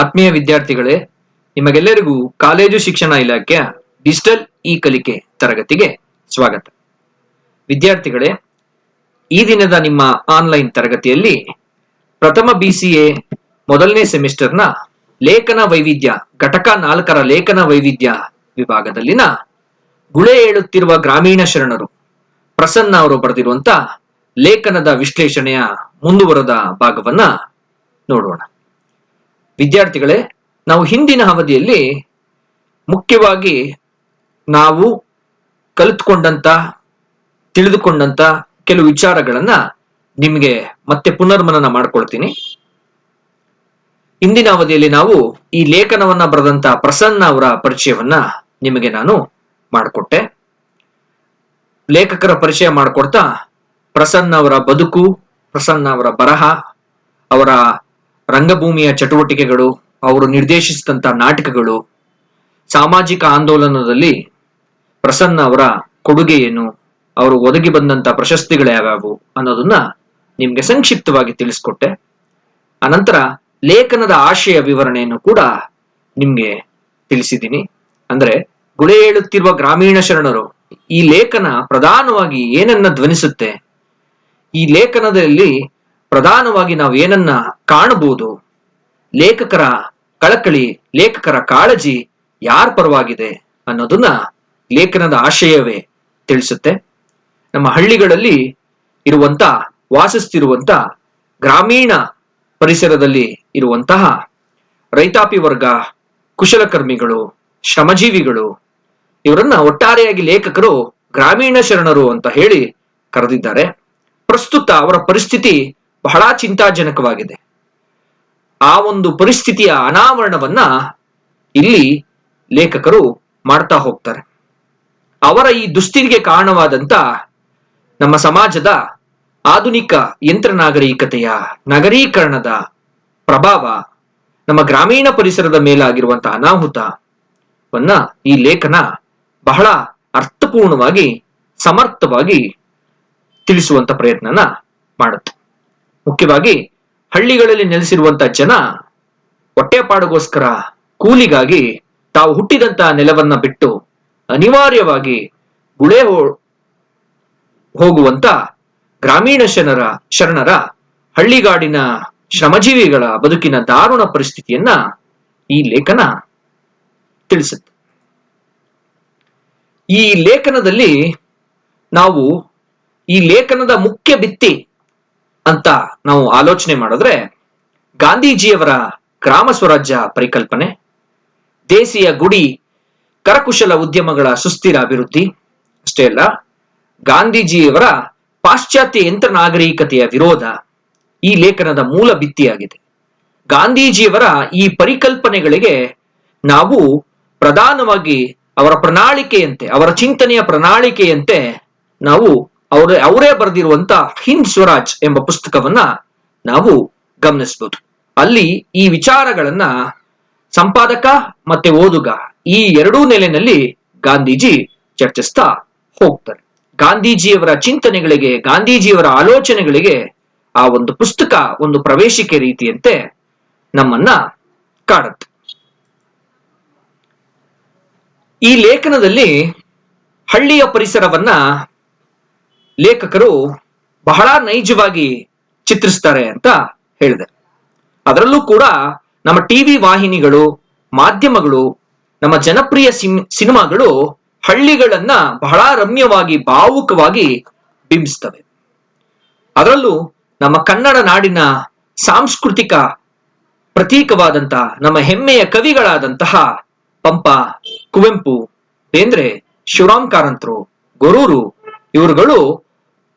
ಆತ್ಮೀಯ ವಿದ್ಯಾರ್ಥಿಗಳೇ, ನಿಮಗೆಲ್ಲರಿಗೂ ಕಾಲೇಜು ಶಿಕ್ಷಣ ಇಲಾಖೆಯ ಡಿಜಿಟಲ್ ಇ ಕಲಿಕೆ ತರಗತಿಗೆ ಸ್ವಾಗತ. ವಿದ್ಯಾರ್ಥಿಗಳೇ, ಈ ದಿನದ ನಿಮ್ಮ ಆನ್ಲೈನ್ ತರಗತಿಯಲ್ಲಿ ಪ್ರಥಮ BCA ಮೊದಲನೇ ಸೆಮಿಸ್ಟರ್ನ ಲೇಖನ ವೈವಿಧ್ಯ ಘಟಕ 4ರ ಲೇಖನ ವೈವಿಧ್ಯ ವಿಭಾಗದಲ್ಲಿನ ಗುಳೆ ಏಳುತ್ತಿರುವ ಗ್ರಾಮೀಣ ಶರಣರು ಪ್ರಸನ್ನ ಅವರು ಬರೆದಿರುವಂತ ಲೇಖನದ ವಿಶ್ಲೇಷಣೆಯ ಮುಂದುವರೆದ ಭಾಗವನ್ನ ನೋಡೋಣ. ವಿದ್ಯಾರ್ಥಿಗಳೇ, ನಾವು ಹಿಂದಿನ ಅವಧಿಯಲ್ಲಿ ಮುಖ್ಯವಾಗಿ ನಾವು ಕಲಿತುಕೊಂಡಂತ ತಿಳಿದುಕೊಂಡಂತ ಕೆಲವು ವಿಚಾರಗಳನ್ನ ನಿಮಗೆ ಮತ್ತೆ ಪುನರ್ಮನನ ಮಾಡ್ಕೊಳ್ತೀನಿ. ಹಿಂದಿನ ಅವಧಿಯಲ್ಲಿ ನಾವು ಈ ಲೇಖನವನ್ನ ಬರೆದಂತ ಪ್ರಸನ್ನ ಅವರ ಪರಿಚಯವನ್ನ ನಿಮಗೆ ನಾನು ಮಾಡಿಕೊಟ್ಟೆ. ಲೇಖಕರ ಪರಿಚಯ ಮಾಡಿಕೊಡ್ತಾ ಪ್ರಸನ್ನ ಅವರ ಬದುಕು, ಪ್ರಸನ್ನ ಅವರ ಬರಹ, ಅವರ ರಂಗಭೂಮಿಯ ಚಟುವಟಿಕೆಗಳು, ಅವರು ನಿರ್ದೇಶಿಸಿದಂತ ನಾಟಕಗಳು, ಸಾಮಾಜಿಕ ಆಂದೋಲನದಲ್ಲಿ ಪ್ರಸನ್ನ ಅವರ ಕೊಡುಗೆ ಏನು, ಅವರು ಒದಗಿ ಬಂದಂತ ಪ್ರಶಸ್ತಿಗಳು ಯಾವ್ಯಾವು ಅನ್ನೋದನ್ನ ನಿಮ್ಗೆ ಸಂಕ್ಷಿಪ್ತವಾಗಿ ತಿಳಿಸ್ಕೊಟ್ಟೆ. ಅನಂತರ ಲೇಖನದ ಆಶಯ ವಿವರಣೆಯನ್ನು ಕೂಡ ನಿಮ್ಗೆ ತಿಳಿಸಿದ್ದೀನಿ. ಅಂದ್ರೆ ಗುಳೆ ಏಳುತ್ತಿರುವ ಗ್ರಾಮೀಣ ಶರಣರು ಈ ಲೇಖನ ಪ್ರಧಾನವಾಗಿ ಏನನ್ನ ಧ್ವನಿಸುತ್ತೆ, ಈ ಲೇಖನದಲ್ಲಿ ಪ್ರಧಾನವಾಗಿ ನಾವು ಏನನ್ನ ಕಾಣಬಹುದು, ಲೇಖಕರ ಕಳಕಳಿ, ಲೇಖಕರ ಕಾಳಜಿ ಯಾರ ಪರವಾಗಿದೆ ಅನ್ನೋದನ್ನ ಲೇಖನದ ಆಶಯವೇ ತಿಳಿಸುತ್ತೆ. ನಮ್ಮ ಹಳ್ಳಿಗಳಲ್ಲಿ ಇರುವಂತ ವಾಸಿಸ್ತಿರುವಂತ ಗ್ರಾಮೀಣ ಪರಿಸರದಲ್ಲಿ ಇರುವಂತಹ ರೈತಾಪಿ ವರ್ಗ, ಕುಶಲಕರ್ಮಿಗಳು, ಶ್ರಮಜೀವಿಗಳು, ಇವರನ್ನ ಒಟ್ಟಾರೆಯಾಗಿ ಲೇಖಕರು ಗ್ರಾಮೀಣ ಶರಣರು ಅಂತ ಹೇಳಿ ಕರೆದಿದ್ದಾರೆ. ಪ್ರಸ್ತುತ ಅವರ ಪರಿಸ್ಥಿತಿ ಬಹಳ ಚಿಂತಾಜನಕವಾಗಿದೆ. ಆ ಒಂದು ಪರಿಸ್ಥಿತಿಯ ಅನಾವರಣವನ್ನ ಇಲ್ಲಿ ಲೇಖಕರು ಮಾಡ್ತಾ ಹೋಗ್ತಾರೆ. ಅವರ ಈ ದುಸ್ಥಿತಿಗೆ ಕಾರಣವಾದಂತ ನಮ್ಮ ಸಮಾಜದ ಆಧುನಿಕ ಯಂತ್ರ ನಾಗರಿಕತೆಯ ನಗರೀಕರಣದ ಪ್ರಭಾವ, ನಮ್ಮ ಗ್ರಾಮೀಣ ಪರಿಸರದ ಮೇಲಾಗಿರುವಂತಹ ಅನಾಹುತವನ್ನ ಈ ಲೇಖನ ಬಹಳ ಅರ್ಥಪೂರ್ಣವಾಗಿ, ಸಮರ್ಥವಾಗಿ ತಿಳಿಸುವಂತ ಪ್ರಯತ್ನನ ಮಾಡುತ್ತೆ. ಮುಖ್ಯವಾಗಿ ಹಳ್ಳಿಗಳಲ್ಲಿ ನೆಲೆಸಿರುವಂತ ಜನ ಹೊಟ್ಟೆಪಾಡಿಗೋಸ್ಕರ, ಕೂಲಿಗಾಗಿ ತಾವು ಹುಟ್ಟಿದಂತ ನೆಲವನ್ನ ಬಿಟ್ಟು ಅನಿವಾರ್ಯವಾಗಿ ಗುಳೆ ಹೋಗುವಂತ ಗ್ರಾಮೀಣ ಶರಣರ ಹಳ್ಳಿಗಾಡಿನ ಶ್ರಮಜೀವಿಗಳ ಬದುಕಿನ ದಾರುಣ ಪರಿಸ್ಥಿತಿಯನ್ನ ಈ ಲೇಖನ ತಿಳಿಸುತ್ತೆ. ಈ ಲೇಖನದಲ್ಲಿ ನಾವು ಈ ಲೇಖನದ ಮುಖ್ಯ ಭಿತ್ತಿ ಅಂತ ನಾವು ಆಲೋಚನೆ ಮಾಡಿದ್ರೆ ಗಾಂಧೀಜಿಯವರ ಗ್ರಾಮ ಸ್ವರಾಜ್ಯ ಪರಿಕಲ್ಪನೆ, ದೇಸಿಯ ಗುಡಿ ಕರಕುಶಲ ಉದ್ಯಮಗಳ ಸುಸ್ಥಿರ ಅಭಿವೃದ್ಧಿ ಅಷ್ಟೇ ಅಲ್ಲ, ಗಾಂಧೀಜಿಯವರ ಪಾಶ್ಚಾತ್ಯ ಯಂತ್ರ ನಾಗರಿಕತೆಯ ವಿರೋಧ ಈ ಲೇಖನದ ಮೂಲ ಭಿತ್ತಿಯಾಗಿದೆ. ಗಾಂಧೀಜಿಯವರ ಈ ಪರಿಕಲ್ಪನೆಗಳಿಗೆ ನಾವು ಪ್ರಧಾನವಾಗಿ ಅವರ ಪ್ರಣಾಳಿಕೆಯಂತೆ, ಅವರ ಚಿಂತನೆಯ ಪ್ರಣಾಳಿಕೆಯಂತೆ ನಾವು ಅವರೇ ಬರೆದಿರುವಂತ ಹಿಂದ್ ಸ್ವರಾಜ್ ಎಂಬ ಪುಸ್ತಕವನ್ನ ನಾವು ಗಮನಿಸಬಹುದು. ಅಲ್ಲಿ ಈ ವಿಚಾರಗಳನ್ನ ಸಂಪಾದಕ ಮತ್ತೆ ಓದುಗ ಈ ಎರಡೂ ನೆಲೆಯಲ್ಲಿ ಗಾಂಧೀಜಿ ಚರ್ಚಿಸ್ತಾ ಹೋಗ್ತಾರೆ. ಗಾಂಧೀಜಿಯವರ ಚಿಂತನೆಗಳಿಗೆ, ಗಾಂಧೀಜಿಯವರ ಆಲೋಚನೆಗಳಿಗೆ ಆ ಒಂದು ಪುಸ್ತಕ ಒಂದು ಪ್ರವೇಶಿಕೆ ರೀತಿಯಂತೆ ನಮ್ಮನ್ನ ಕಾಡುತ್ತೆ. ಈ ಲೇಖನದಲ್ಲಿ ಹಳ್ಳಿಯ ಪರಿಸರವನ್ನ ಲೇಖಕರು ಬಹಳ ನೈಜವಾಗಿ ಚಿತ್ರಿಸ್ತಾರೆ ಅಂತ ಹೇಳಿದೆ. ಅದರಲ್ಲೂ ಕೂಡ ನಮ್ಮ ಟಿವಿ ವಾಹಿನಿಗಳು, ಮಾಧ್ಯಮಗಳು, ನಮ್ಮ ಜನಪ್ರಿಯ ಸಿನಿಮಾಗಳು ಹಳ್ಳಿಗಳನ್ನ ಬಹಳ ರಮ್ಯವಾಗಿ, ಭಾವುಕವಾಗಿ ಬಿಂಬಿಸ್ತವೆ. ಅದರಲ್ಲೂ ನಮ್ಮ ಕನ್ನಡ ನಾಡಿನ ಸಾಂಸ್ಕೃತಿಕ ಪ್ರತೀಕವಾದಂತ, ನಮ್ಮ ಹೆಮ್ಮೆಯ ಕವಿಗಳಾದಂತಹ ಪಂಪ, ಕುವೆಂಪು, ಬೇಂದ್ರೆ, ಶಿವರಾಮ್ ಕಾರಂತರು, ಗೊರೂರು ಇವರುಗಳು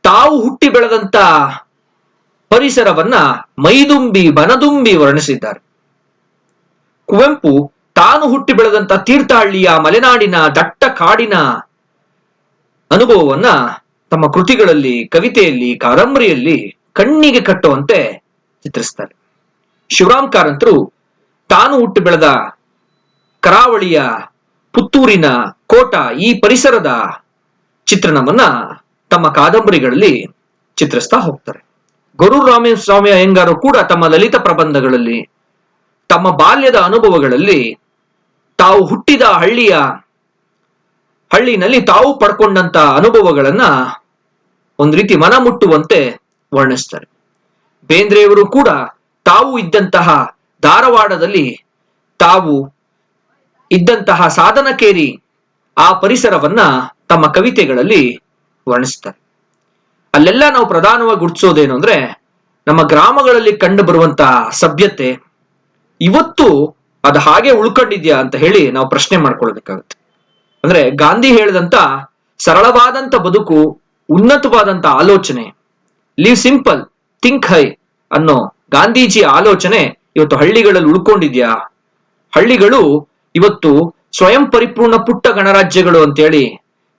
ತಾವು ಹುಟ್ಟಿ ಬೆಳೆದಂತ ಪರಿಸರವನ್ನ ಮೈದುಂಬಿ ಬನದುಂಬಿ ವರ್ಣಿಸಿದ್ದಾರೆ. ಕುವೆಂಪು ತಾನು ಹುಟ್ಟಿ ಬೆಳೆದಂತ ತೀರ್ಥಹಳ್ಳಿಯ ಮಲೆನಾಡಿನ ದಟ್ಟ ಕಾಡಿನ ಅನುಭವವನ್ನ ತಮ್ಮ ಕೃತಿಗಳಲ್ಲಿ, ಕವಿತೆಯಲ್ಲಿ, ಕಾದಂಬರಿಯಲ್ಲಿ ಕಣ್ಣಿಗೆ ಕಟ್ಟುವಂತೆ ಚಿತ್ರಿಸ್ತಾರೆ. ಶಿವರಾಮ್ ಕಾರಂತರು ತಾನು ಹುಟ್ಟಿ ಬೆಳೆದ ಕರಾವಳಿಯ ಪುತ್ತೂರಿನ ಕೋಟ, ಈ ಪರಿಸರದ ಚಿತ್ರಣವನ್ನ ತಮ್ಮ ಕಾದಂಬರಿಗಳಲ್ಲಿ ಚಿತ್ರಿಸ್ತಾ ಹೋಗ್ತಾರೆ. ಗೊರೂರು ರಾಮಸ್ವಾಮಿ ಅಯ್ಯಂಗಾರು ಕೂಡ ತಮ್ಮ ಲಲಿತ ಪ್ರಬಂಧಗಳಲ್ಲಿ ತಮ್ಮ ಬಾಲ್ಯದ ಅನುಭವಗಳಲ್ಲಿ ತಾವು ಹುಟ್ಟಿದ ಹಳ್ಳಿನಲ್ಲಿ ತಾವು ಪಡ್ಕೊಂಡಂತ ಅನುಭವಗಳನ್ನ ಒಂದು ರೀತಿ ಮನ ಮುಟ್ಟುವಂತೆ ವರ್ಣಿಸ್ತಾರೆ. ಬೇಂದ್ರೆಯವರು ಕೂಡ ತಾವು ಇದ್ದಂತಹ ಧಾರವಾಡದಲ್ಲಿ ತಾವು ಇದ್ದಂತಹ ಸಾಧನಕೇರಿ ಆ ಪರಿಸರವನ್ನ ತಮ್ಮ ಕವಿತೆಗಳಲ್ಲಿ ವರ್ಣಿಸ್ತಾರೆ. ಅಲ್ಲೆಲ್ಲ ನಾವು ಪ್ರಧಾನವಾಗಿ ಗುರುತಿಸೋದೇನು ಅಂದ್ರೆ ನಮ್ಮ ಗ್ರಾಮಗಳಲ್ಲಿ ಕಂಡು ಬರುವಂತಹ ಸಭ್ಯತೆ ಇವತ್ತು ಅದು ಹಾಗೆ ಉಳ್ಕೊಂಡಿದ್ಯಾ ಅಂತ ಹೇಳಿ ನಾವು ಪ್ರಶ್ನೆ ಮಾಡ್ಕೊಳ್ಬೇಕಾಗುತ್ತೆ. ಅಂದ್ರೆ ಗಾಂಧಿ ಹೇಳಿದಂತ ಸರಳವಾದಂತ ಬದುಕು, ಉನ್ನತವಾದಂತ ಆಲೋಚನೆ, ಲಿವ್ ಸಿಂಪಲ್ ಥಿಂಕ್ ಹೈ ಅನ್ನೋ ಗಾಂಧೀಜಿ ಆಲೋಚನೆ ಇವತ್ತು ಹಳ್ಳಿಗಳಲ್ಲಿ ಉಳ್ಕೊಂಡಿದ್ಯಾ? ಹಳ್ಳಿಗಳು ಇವತ್ತು ಸ್ವಯಂ ಪರಿಪೂರ್ಣ ಪುಟ್ಟ ಗಣರಾಜ್ಯಗಳು ಅಂತೇಳಿ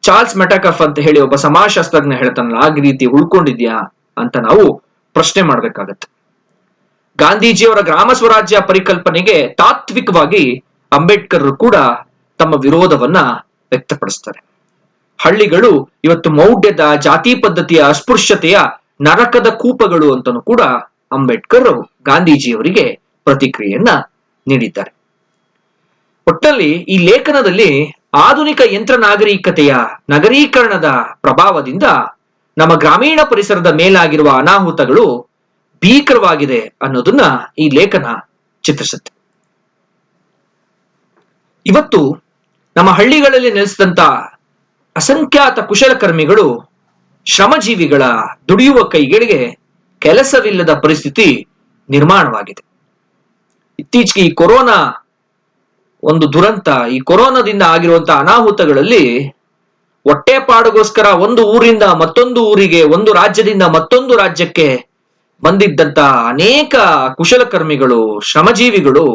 ಚಾರ್ಲ್ಸ್ ಮೆಟಾಕಫ್ ಅಂತ ಹೇಳಿ ಒಬ್ಬ ಸಮಾಜಶಾಸ್ತ್ರಜ್ಞ ಹೇಳ್ತಾನಲ್ಲ, ಆ ರೀತಿ ಉಳ್ಕೊಂಡಿದ್ಯಾ ಅಂತ ನಾವು ಪ್ರಶ್ನೆ ಮಾಡ್ಬೇಕಾಗತ್ತೆ. ಗಾಂಧೀಜಿಯವರ ಗ್ರಾಮ ಸ್ವರಾಜ್ಯ ಪರಿಕಲ್ಪನೆಗೆ ತಾತ್ವಿಕವಾಗಿ ಅಂಬೇಡ್ಕರ್ ಕೂಡ ತಮ್ಮ ವಿರೋಧವನ್ನ ವ್ಯಕ್ತಪಡಿಸ್ತಾರೆ. ಹಳ್ಳಿಗಳು ಇವತ್ತು ಮೌಢ್ಯದ, ಜಾತಿ ಪದ್ಧತಿಯ, ಅಸ್ಪೃಶ್ಯತೆಯ ನರಕದ ಕೂಪಗಳು ಅಂತನೂ ಕೂಡ ಅಂಬೇಡ್ಕರ್ ಗಾಂಧೀಜಿಯವರಿಗೆ ಪ್ರತಿಕ್ರಿಯೆಯನ್ನ ನೀಡಿದ್ದಾರೆ. ಒಟ್ಟಲ್ಲಿ ಈ ಲೇಖನದಲ್ಲಿ ಆಧುನಿಕ ಯಂತ್ರ ನಾಗರಿಕತೆಯ ನಗರೀಕರಣದ ಪ್ರಭಾವದಿಂದ ನಮ್ಮ ಗ್ರಾಮೀಣ ಪರಿಸರದ ಮೇಲಾಗಿರುವ ಅನಾಹುತಗಳು ಭೀಕರವಾಗಿದೆ ಅನ್ನೋದನ್ನ ಈ ಲೇಖನ ಚಿತ್ರಿಸುತ್ತೆ. ಇವತ್ತು ನಮ್ಮ ಹಳ್ಳಿಗಳಲ್ಲಿ ನೆಲೆಸಿದಂತ ಅಸಂಖ್ಯಾತ ಕುಶಲಕರ್ಮಿಗಳು, ಶ್ರಮಜೀವಿಗಳ ದುಡಿಯುವ ಕೈಗಳಿಗೆ ಕೆಲಸವಿಲ್ಲದ ಪರಿಸ್ಥಿತಿ ನಿರ್ಮಾಣವಾಗಿದೆ. ಇತ್ತೀಚೆಗೆ ಈ ಕೊರೋನಾ ಒಂದು ದುರಂತ, ಈ ಕೊರೋನಾದಿಂದ ಆಗಿರುವಂತಹ ಅನಾಹುತಗಳಲ್ಲಿ ಹೊಟ್ಟೆಪಾಡಿಗೋಸ್ಕರ ಒಂದು ಊರಿಂದ ಮತ್ತೊಂದು ಊರಿಗೆ, ಒಂದು ರಾಜ್ಯದಿಂದ ಮತ್ತೊಂದು ರಾಜ್ಯಕ್ಕೆ ಬಂದಿದ್ದಂತ ಅನೇಕ ಕುಶಲಕರ್ಮಿಗಳು, ಶ್ರಮಜೀವಿಗಳು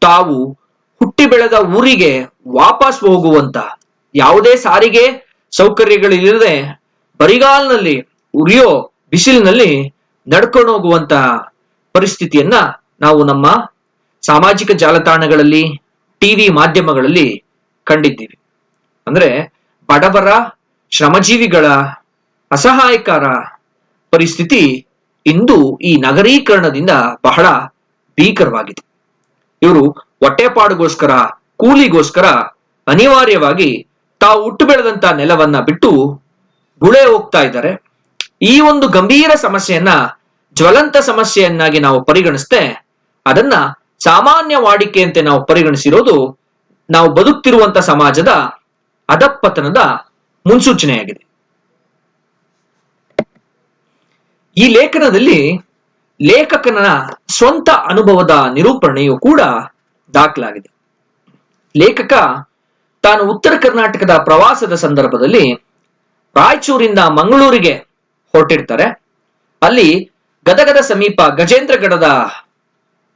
ತಾವು ಹುಟ್ಟಿ ಬೆಳೆದ ಊರಿಗೆ ವಾಪಸ್ ಹೋಗುವಂತ, ಯಾವುದೇ ಸಾರಿಗೆ ಸೌಕರ್ಯಗಳಿಲ್ಲದೆ ಬರಿಗಾಲ್ನಲ್ಲಿ ಉರಿಯೋ ಬಿಸಿಲಿನಲ್ಲಿ ನಡ್ಕೊಂಡು ಹೋಗುವಂತ ಪರಿಸ್ಥಿತಿಯನ್ನ ನಾವು ನಮ್ಮ ಸಾಮಾಜಿಕ ಜಾಲತಾಣಗಳಲ್ಲಿ, ಟಿವಿ ಮಾಧ್ಯಮಗಳಲ್ಲಿ ಕಂಡಿದ್ದೀವಿ. ಅಂದ್ರೆ ಬಡವರ, ಶ್ರಮಜೀವಿಗಳ ಅಸಹಾಯಕರ ಪರಿಸ್ಥಿತಿ ಇಂದು ಈ ನಗರೀಕರಣದಿಂದ ಬಹಳ ಭೀಕರವಾಗಿದೆ. ಇವರು ಹೊಟ್ಟೆಪಾಡಿಗೋಸ್ಕರ, ಕೂಲಿಗೋಸ್ಕರ ಅನಿವಾರ್ಯವಾಗಿ ತಾವು ಹುಟ್ಟು ಬೆಳೆದಂತ ನೆಲವನ್ನ ಬಿಟ್ಟು ಗುಳೆ ಹೋಗ್ತಾ ಇದ್ದಾರೆ. ಈ ಒಂದು ಗಂಭೀರ ಸಮಸ್ಯೆಯನ್ನ ಜ್ವಲಂತ ಸಮಸ್ಯೆಯನ್ನಾಗಿ ನಾವು ಪರಿಗಣಿಸ್ತೆ ಅದನ್ನ ಸಾಮಾನ್ಯ ವಾಡಿಕೆಯಂತೆ ನಾವು ಪರಿಗಣಿಸಿರೋದು ನಾವು ಬದುಕ್ತಿರುವಂತ ಸಮಾಜದ ಅಧಃಪತನದ ಮುನ್ಸೂಚನೆಯಾಗಿದೆ. ಈ ಲೇಖನದಲ್ಲಿ ಲೇಖಕನ ಸ್ವಂತ ಅನುಭವದ ನಿರೂಪಣೆಯು ಕೂಡ ದಾಖಲಾಗಿದೆ. ಲೇಖಕ ತಾನು ಉತ್ತರ ಕರ್ನಾಟಕದ ಪ್ರವಾಸದ ಸಂದರ್ಭದಲ್ಲಿ ರಾಯಚೂರಿಂದ ಮಂಗಳೂರಿಗೆ ಹೊರಟಿರ್ತಾರೆ. ಅಲ್ಲಿ ಗದಗದ ಸಮೀಪ ಗಜೇಂದ್ರಗಡದ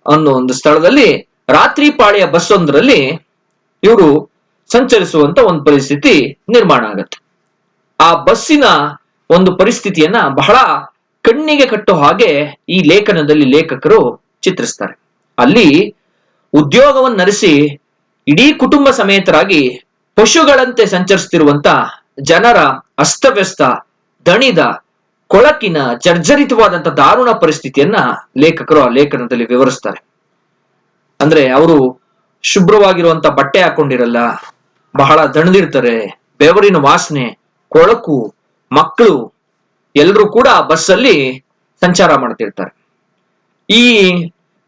ಅನ್ನೋ ಒಂದು ಸ್ಥಳದಲ್ಲಿ ರಾತ್ರಿ ಪಾಳಿಯ ಬಸ್ ಒಂದರಲ್ಲಿ ಇವರು ಸಂಚರಿಸುವಂತ ಒಂದು ಪರಿಸ್ಥಿತಿ ನಿರ್ಮಾಣ ಆಗುತ್ತೆ. ಆ ಬಸ್ಸಿನ ಒಂದು ಪರಿಸ್ಥಿತಿಯನ್ನ ಬಹಳ ಕಣ್ಣಿಗೆ ಕಟ್ಟೋ ಹಾಗೆ ಈ ಲೇಖನದಲ್ಲಿ ಲೇಖಕರು ಚಿತ್ರಿಸ್ತಾರೆ. ಅಲ್ಲಿ ಉದ್ಯೋಗವನ್ನರಿಸಿ ಇಡೀ ಕುಟುಂಬ ಸಮೇತರಾಗಿ ಪಶುಗಳಂತೆ ಸಂಚರಿಸುತ್ತಿರುವಂತ ಜನರ ಅಸ್ತವ್ಯಸ್ತ, ದಣಿದ, ಕೊಳಕಿನ, ಜರ್ಜರಿತವಾದಂತ ದಾರುಣ ಪರಿಸ್ಥಿತಿಯನ್ನ ಲೇಖಕರು ಆ ಲೇಖನದಲ್ಲಿ ವಿವರಿಸ್ತಾರೆ. ಅಂದ್ರೆ ಅವರು ಶುಭ್ರವಾಗಿರುವಂತ ಬಟ್ಟೆ ಹಾಕೊಂಡಿರಲ್ಲ, ಬಹಳ ದಣದಿರ್ತಾರೆ, ಬೆವರಿನ ವಾಸನೆ, ಕೊಳಕು, ಮಕ್ಕಳು ಎಲ್ಲರೂ ಕೂಡ ಬಸ್ಸಲ್ಲಿ ಸಂಚಾರ ಮಾಡ್ತಿರ್ತಾರೆ. ಈ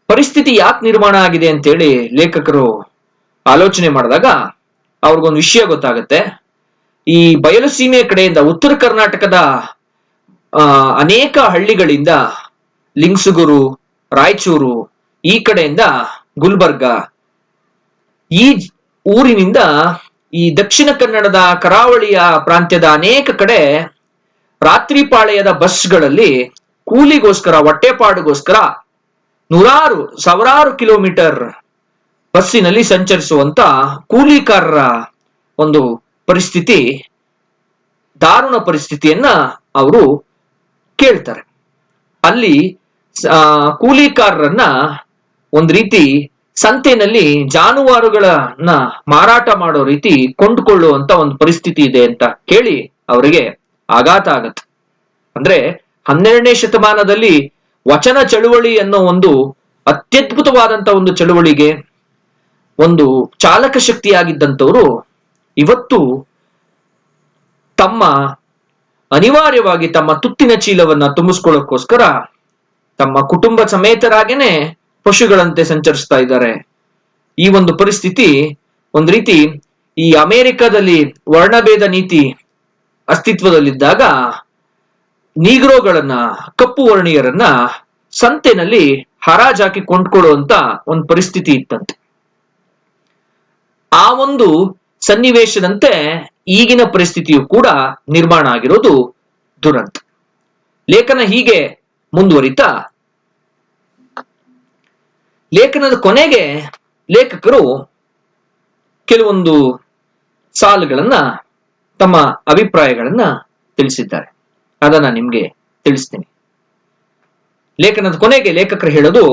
ಪರಿಸ್ಥಿತಿ ಯಾಕೆ ನಿರ್ಮಾಣ ಆಗಿದೆ ಅಂತೇಳಿ ಲೇಖಕರು ಆಲೋಚನೆ ಮಾಡಿದಾಗ ಅವ್ರಿಗೊಂದು ವಿಷಯ ಗೊತ್ತಾಗುತ್ತೆ. ಈ ಬಯಲು ಸೀಮೆ ಕಡೆಯಿಂದ ಉತ್ತರ ಕರ್ನಾಟಕದ ಅನೇಕ ಹಳ್ಳಿಗಳಿಂದ ಲಿಂಗಸುಗೂರು, ರಾಯಚೂರು, ಈ ಕಡೆಯಿಂದ ಗುಲ್ಬರ್ಗ, ಈ ಊರಿನಿಂದ ಈ ದಕ್ಷಿಣ ಕನ್ನಡದ ಕರಾವಳಿಯ ಪ್ರಾಂತ್ಯದ ಅನೇಕ ಕಡೆ ರಾತ್ರಿ ಪಾಳೆಯದ ಬಸ್ಗಳಲ್ಲಿ ಕೂಲಿಗೋಸ್ಕರ, ಹೊಟ್ಟೆಪಾಡಿಗೋಸ್ಕರ ನೂರಾರು, ಸಾವಿರಾರು ಕಿಲೋಮೀಟರ್ ಬಸ್ಸಿನಲ್ಲಿ ಸಂಚರಿಸುವಂತ ಕೂಲಿಕಾರರ ಒಂದು ಪರಿಸ್ಥಿತಿ, ದಾರುಣ ಪರಿಸ್ಥಿತಿಯನ್ನ ಅವರು ಕೇಳ್ತಾರೆ. ಅಲ್ಲಿ ಕೂಲಿಕಾರರನ್ನ ಒಂದು ರೀತಿ ಸಂತೆನಲ್ಲಿ ಜಾನುವಾರುಗಳನ್ನ ಮಾರಾಟ ಮಾಡೋ ರೀತಿ ಕೊಂಡುಕೊಳ್ಳುವಂತ ಒಂದು ಪರಿಸ್ಥಿತಿ ಇದೆ ಅಂತ ಕೇಳಿ ಅವರಿಗೆ ಆಘಾತ ಆಗತ್ತೆ. ಅಂದ್ರೆ 12ನೇ ಶತಮಾನದಲ್ಲಿ ವಚನ ಚಳುವಳಿ ಅನ್ನೋ ಒಂದು ಅತ್ಯದ್ಭುತವಾದಂತ ಒಂದು ಚಳುವಳಿಗೆ ಒಂದು ಚಾಲಕ ಶಕ್ತಿಯಾಗಿದ್ದಂಥವರು ಇವತ್ತು ಅನಿವಾರ್ಯವಾಗಿ ತಮ್ಮ ತುತ್ತಿನ ಚೀಲವನ್ನ ತುಂಬಿಸ್ಕೊಳ್ಳೋಕ್ಕೋಸ್ಕರ ತಮ್ಮ ಕುಟುಂಬ ಸಮೇತರಾಗೇನೆ ಪಶುಗಳಂತೆ ಸಂಚರಿಸ್ತಾ ಇದ್ದಾರೆ. ಈ ಒಂದು ಪರಿಸ್ಥಿತಿ ಒಂದ್ ರೀತಿ ಈ ಅಮೆರಿಕದಲ್ಲಿ ವರ್ಣಭೇದ ನೀತಿ ಅಸ್ತಿತ್ವದಲ್ಲಿದ್ದಾಗ ನೀಗ್ರೋಗಳನ್ನ, ಕಪ್ಪು ವರ್ಣೀಯರನ್ನ ಸಂತೆನಲ್ಲಿ ಹರಾಜಾಕಿ ಕೊಂಡ್ಕೊಳ್ಳುವಂತ ಒಂದು ಪರಿಸ್ಥಿತಿ ಇತ್ತಂತೆ. ಆ ಒಂದು ಸನ್ನಿವೇಶದಂತೆ ಈಗಿನ ಪರಿಸ್ಥಿತಿಯು ಕೂಡ ನಿರ್ಮಾಣ ಆಗಿರೋದು ದುರಂತ. ಲೇಖನ ಹೀಗೆ ಮುಂದುವರಿತಾ ಲೇಖನದ ಕೊನೆಗೆ ಲೇಖಕರು ಕೆಲವೊಂದು ಸಾಲುಗಳನ್ನ, ತಮ್ಮ ಅಭಿಪ್ರಾಯಗಳನ್ನ ತಿಳಿಸಿದ್ದಾರೆ. ಅದನ್ನ ನಿಮ್ಗೆ ತಿಳಿಸ್ತೀನಿ. ಲೇಖನದ ಕೊನೆಗೆ ಲೇಖಕರು ಹೇಳೋದು,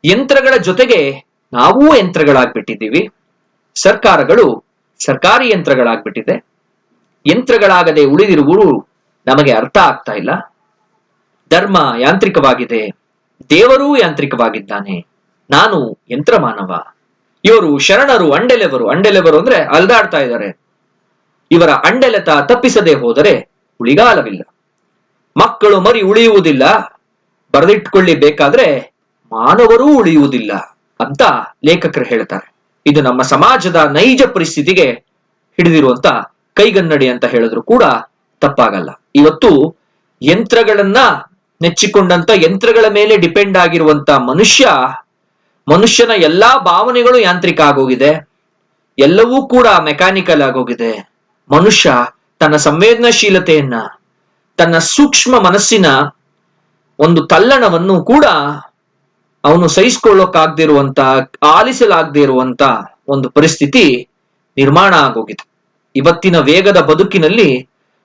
ಯಂತ್ರಗಳ ಜೊತೆಗೆ ನಾವೂ ಯಂತ್ರಗಳಾಗ್ಬಿಟ್ಟಿದ್ದೀವಿ. ಸರ್ಕಾರಗಳು ಸರ್ಕಾರಿ ಯಂತ್ರಗಳಾಗ್ಬಿಟ್ಟಿದೆ. ಯಂತ್ರಗಳಾಗದೆ ಉಳಿದಿರುವುದು ನಮಗೆ ಅರ್ಥ ಆಗ್ತಾ ಇಲ್ಲ. ಧರ್ಮ ಯಾಂತ್ರಿಕವಾಗಿದೆ, ದೇವರೂ ಯಾಂತ್ರಿಕವಾಗಿದ್ದಾನೆ. ನಾನು ಯಂತ್ರ ಮಾನವ. ಇವರು ಶರಣರು ಅಂಡೆಲೆವರು ಅಂದ್ರೆ ಅಲ್ದಾಡ್ತಾ ಇದ್ದಾರೆ. ಇವರ ಅಂಡೆಲೆತ ತಪ್ಪಿಸದೆ ಹೋದರೆ ಉಳಿಗಾಲವಿಲ್ಲ. ಮಕ್ಕಳು ಮರಿ ಉಳಿಯುವುದಿಲ್ಲ, ಬರೆದಿಟ್ಕೊಳ್ಳಿ ಬೇಕಾದ್ರೆ ಮಾನವರೂ ಉಳಿಯುವುದಿಲ್ಲ ಅಂತ ಲೇಖಕರು ಹೇಳ್ತಾರೆ. ಇದು ನಮ್ಮ ಸಮಾಜದ ನೈಜ ಪರಿಸ್ಥಿತಿಗೆ ಹಿಡಿದಿರುವಂತ ಕೈಗನ್ನಡಿ ಅಂತ ಹೇಳಿದ್ರು ಕೂಡ ತಪ್ಪಾಗಲ್ಲ. ಇವತ್ತು ಯಂತ್ರಗಳನ್ನ ನೆಚ್ಚಿಕೊಂಡಂತ, ಯಂತ್ರಗಳ ಮೇಲೆ ಡಿಪೆಂಡ್ ಆಗಿರುವಂತ ಮನುಷ್ಯನ ಎಲ್ಲಾ ಭಾವನೆಗಳು ಯಾಂತ್ರಿಕ ಆಗೋಗಿದೆ. ಎಲ್ಲವೂ ಕೂಡ ಮೆಕ್ಯಾನಿಕಲ್ ಆಗೋಗಿದೆ. ಮನುಷ್ಯ ತನ್ನ ಸಂವೇದನಾಶೀಲತೆಯನ್ನ, ತನ್ನ ಸೂಕ್ಷ್ಮ ಮನಸ್ಸಿನ ಒಂದು ತಲ್ಲಣವನ್ನು ಕೂಡ ಅವನು ಸಹಿಸಿಕೊಳ್ಳೋಕಾಗದೇ ಇರುವಂತ, ಆಲಿಸಲಾಗದೇ ಇರುವಂತ ಒಂದು ಪರಿಸ್ಥಿತಿ ನಿರ್ಮಾಣ ಆಗೋಗಿದೆ. ಇವತ್ತಿನ ವೇಗದ ಬದುಕಿನಲ್ಲಿ,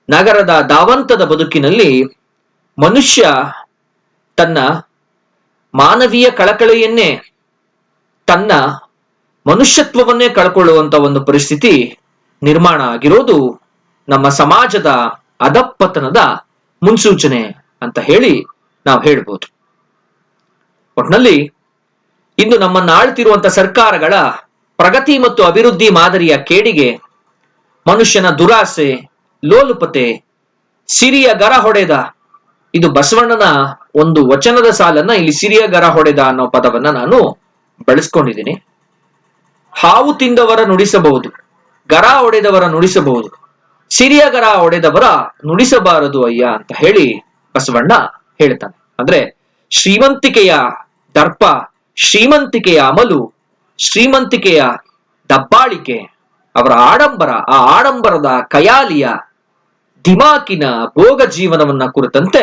ನಗರದ ಧಾವಂತದ ಬದುಕಿನಲ್ಲಿ ಮನುಷ್ಯ ತನ್ನ ಮಾನವೀಯ ಕಳಕಳಿಯನ್ನೇ, ತನ್ನ ಮನುಷ್ಯತ್ವವನ್ನೇ ಕಳ್ಕೊಳ್ಳುವಂತ ಒಂದು ಪರಿಸ್ಥಿತಿ ನಿರ್ಮಾಣ ಆಗಿರೋದು ನಮ್ಮ ಸಮಾಜದ ಅಧಃಪತನದ ಮುನ್ಸೂಚನೆ ಅಂತ ಹೇಳಿ ನಾವು ಹೇಳ್ಬೋದು. ಒಟ್ನಲ್ಲಿ ಇಂದು ನಮ್ಮನ್ನ ಆಳ್ತಿರುವಂತ ಸರ್ಕಾರಗಳ ಪ್ರಗತಿ ಮತ್ತು ಅಭಿವೃದ್ಧಿ ಮಾದರಿಯ ಕೇಡಿಗೆ ಮನುಷ್ಯನ ದುರಾಸೆ, ಲೋಲುಪತೆ, ಸಿರಿಯ ಗರ ಹೊಡೆದ, ಇದು ಬಸವಣ್ಣನ ಒಂದು ವಚನದ ಸಾಲನ್ನ ಇಲ್ಲಿ ಸಿರಿಯ ಗರ ಹೊಡೆದ ಅನ್ನೋ ಪದವನ್ನ ನಾನು ಬಳಸ್ಕೊಂಡಿದ್ದೀನಿ. ಹಾವು ತಿಂದವರ ನುಡಿಸಬಹುದು, ಗರ ಹೊಡೆದವರ ನುಡಿಸಬಹುದು, ಸಿರಿಯ ಗರ ಹೊಡೆದವರ ನುಡಿಸಬಾರದು ಅಯ್ಯ ಅಂತ ಹೇಳಿ ಬಸವಣ್ಣ ಹೇಳ್ತಾನೆ. ಅಂದ್ರೆ ಶ್ರೀಮಂತಿಕೆಯ ದರ್ಪ, ಶ್ರೀಮಂತಿಕೆಯ ಅಮಲು, ಶ್ರೀಮಂತಿಕೆಯ ದಬ್ಬಾಳಿಕೆ, ಅವರ ಆಡಂಬರ, ಆ ಆಡಂಬರದ ಕಯಾಲಿಯ ದಿಮಾಕಿನ ಭೋಗ ಜೀವನವನ್ನ ಕುರಿತಂತೆ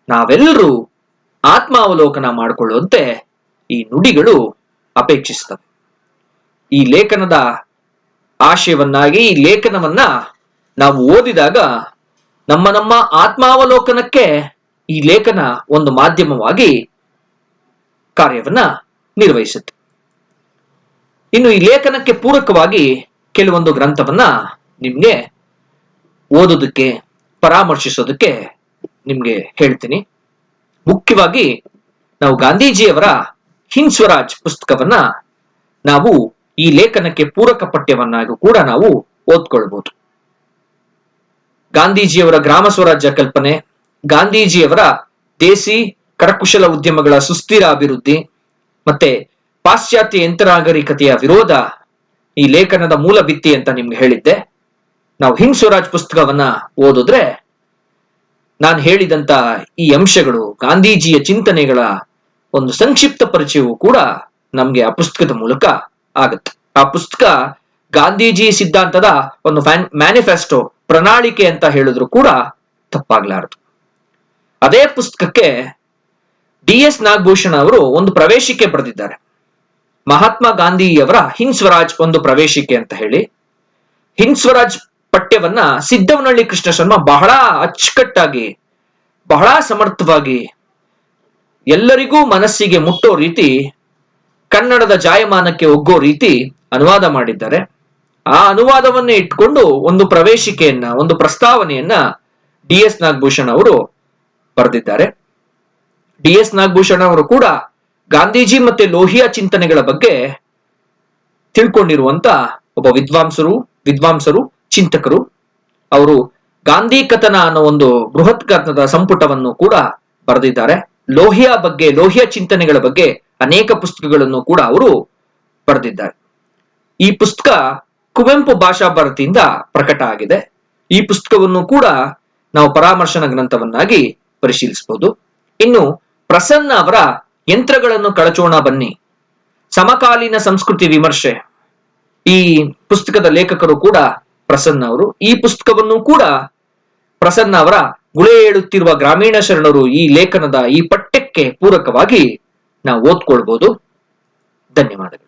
ನಾವೆಲ್ಲರೂ ಆತ್ಮಾವಲೋಕನ ಮಾಡಿಕೊಳ್ಳುವಂತೆ ಈ ನುಡಿಗಳು ಅಪೇಕ್ಷಿಸ್ತವೆ. ಈ ಲೇಖನದ ಆಶಯವನ್ನಾಗಿ, ಈ ಲೇಖನವನ್ನ ನಾವು ಓದಿದಾಗ ನಮ್ಮ ಆತ್ಮಾವಲೋಕನಕ್ಕೆ ಈ ಲೇಖನ ಒಂದು ಮಾಧ್ಯಮವಾಗಿ ಕಾರ್ಯವನ್ನ ನಿರ್ವಹಿಸುತ್ತೆ. ಇನ್ನು ಈ ಲೇಖನಕ್ಕೆ ಪೂರಕವಾಗಿ ಕೆಲವೊಂದು ಗ್ರಂಥವನ್ನ ನಿಮ್ಗೆ ಓದೋದಕ್ಕೆ, ಪರಾಮರ್ಶಿಸೋದಕ್ಕೆ ನಿಮ್ಗೆ ಹೇಳ್ತೀನಿ. ಮುಖ್ಯವಾಗಿ ನಾವು ಗಾಂಧೀಜಿಯವರ ಹಿಂದ್ ಸ್ವರಾಜ್ ಪುಸ್ತಕವನ್ನ ನಾವು ಈ ಲೇಖನಕ್ಕೆ ಪೂರಕ ಪಠ್ಯವನ್ನಾಗೂ ಕೂಡ ನಾವು ಓದ್ಕೊಳ್ಬಹುದು. ಗಾಂಧೀಜಿಯವರ ಗ್ರಾಮ ಸ್ವರಾಜ್ಯ ಕಲ್ಪನೆ, ಗಾಂಧೀಜಿಯವರ ದೇಸಿ ಕರಕುಶಲ ಉದ್ಯಮಗಳ ಸುಸ್ಥಿರ ಅಭಿವೃದ್ಧಿ, ಮತ್ತೆ ಪಾಶ್ಚಾತ್ಯ ಯಂತ್ರನಾಗರಿಕತೆಯ ವಿರೋಧ ಈ ಲೇಖನದ ಮೂಲ ಭಿತ್ತಿ ಅಂತ ನಿಮ್ಗೆ ಹೇಳಿದ್ದೆ. ನಾವು ಹಿಂದ್ ಸ್ವರಾಜ್ ಪುಸ್ತಕವನ್ನ ಓದಿದ್ರೆ ನಾನು ಹೇಳಿದಂತ ಈ ಅಂಶಗಳು, ಗಾಂಧೀಜಿಯ ಚಿಂತನೆಗಳ ಒಂದು ಸಂಕ್ಷಿಪ್ತ ಪರಿಚಯವು ಕೂಡ ನಮ್ಗೆ ಆ ಪುಸ್ತಕದ ಮೂಲಕ ಆಗುತ್ತೆ. ಆ ಪುಸ್ತಕ ಗಾಂಧೀಜಿ ಸಿದ್ಧಾಂತದ ಒಂದು ಮ್ಯಾನಿಫೆಸ್ಟೋ, ಪ್ರಣಾಳಿಕೆ ಅಂತ ಹೇಳಿದ್ರು ಕೂಡ ತಪ್ಪಾಗ್ಲಾರದು. ಅದೇ ಪುಸ್ತಕಕ್ಕೆ DS ನಾಗಭೂಷಣ ಅವರು ಒಂದು ಪ್ರವೇಶಿಕೆ ಬರೆದಿದ್ದಾರೆ. ಮಹಾತ್ಮ ಗಾಂಧಿಯವರ ಹಿಂದ್ ಸ್ವರಾಜ್ ಒಂದು ಪ್ರವೇಶಿಕೆ ಅಂತ ಹೇಳಿ. ಹಿಂದ್ ಸ್ವರಾಜ್ ಪಠ್ಯವನ್ನ ಸಿದ್ದವನಹಳ್ಳಿ ಕೃಷ್ಣ ಶರ್ಮ ಬಹಳ ಅಚ್ಚುಕಟ್ಟಾಗಿ, ಬಹಳ ಸಮರ್ಥವಾಗಿ, ಎಲ್ಲರಿಗೂ ಮನಸ್ಸಿಗೆ ಮುಟ್ಟೋ ರೀತಿ, ಕನ್ನಡದ ಜಾಯಮಾನಕ್ಕೆ ಒಗ್ಗೋ ರೀತಿ ಅನುವಾದ ಮಾಡಿದ್ದಾರೆ. ಆ ಅನುವಾದವನ್ನೇ ಇಟ್ಕೊಂಡು ಒಂದು ಪ್ರವೇಶಿಕೆಯನ್ನ, ಒಂದು ಪ್ರಸ್ತಾವನೆಯನ್ನ DS ನಾಗಭೂಷಣ ಅವರು ಬರೆದಿದ್ದಾರೆ. DS ನಾಗಭೂಷಣ ಅವರು ಕೂಡ ಗಾಂಧೀಜಿ ಮತ್ತೆ ಲೋಹಿಯಾ ಚಿಂತನೆಗಳ ಬಗ್ಗೆ ತಿಳ್ಕೊಂಡಿರುವಂತ ಒಬ್ಬ ವಿದ್ವಾಂಸರು ಚಿಂತಕರು. ಅವರು ಗಾಂಧಿ ಕಥನ ಅನ್ನೋ ಒಂದು ಬೃಹತ್ ಕಥನದ ಸಂಪುಟವನ್ನು ಕೂಡ ಬರೆದಿದ್ದಾರೆ. ಲೋಹಿಯಾ ಚಿಂತನೆಗಳ ಬಗ್ಗೆ ಅನೇಕ ಪುಸ್ತಕಗಳನ್ನು ಕೂಡ ಅವರು ಬರೆದಿದ್ದಾರೆ. ಈ ಪುಸ್ತಕ ಕುವೆಂಪು ಭಾಷಾ ಭಾರತಿಯಿಂದ ಪ್ರಕಟ ಆಗಿದೆ. ಈ ಪುಸ್ತಕವನ್ನು ಕೂಡ ನಾವು ಪರಾಮರ್ಶನ ಗ್ರಂಥವನ್ನಾಗಿ ಪರಿಶೀಲಿಸಬಹುದು. ಇನ್ನು ಪ್ರಸನ್ನ ಅವರ ಯಂತ್ರಗಳನ್ನು ಕಳಚೋಣ ಬನ್ನಿ, ಸಮಕಾಲೀನ ಸಂಸ್ಕೃತಿ ವಿಮರ್ಶೆ, ಈ ಪುಸ್ತಕದ ಲೇಖಕರು ಕೂಡ ಪ್ರಸನ್ನ ಅವರು. ಈ ಪುಸ್ತಕವನ್ನು ಕೂಡ ಪ್ರಸನ್ನ ಅವರ ಗುಳೆ ಏಳುತ್ತಿರುವ ಗ್ರಾಮೀಣ ಶರಣರು ಈ ಲೇಖನದ ಈ ಪಠ್ಯಕ್ಕೆ ಪೂರಕವಾಗಿ ನಾವು ಓದ್ಕೊಳ್ಬಹುದು. ಧನ್ಯವಾದಗಳು.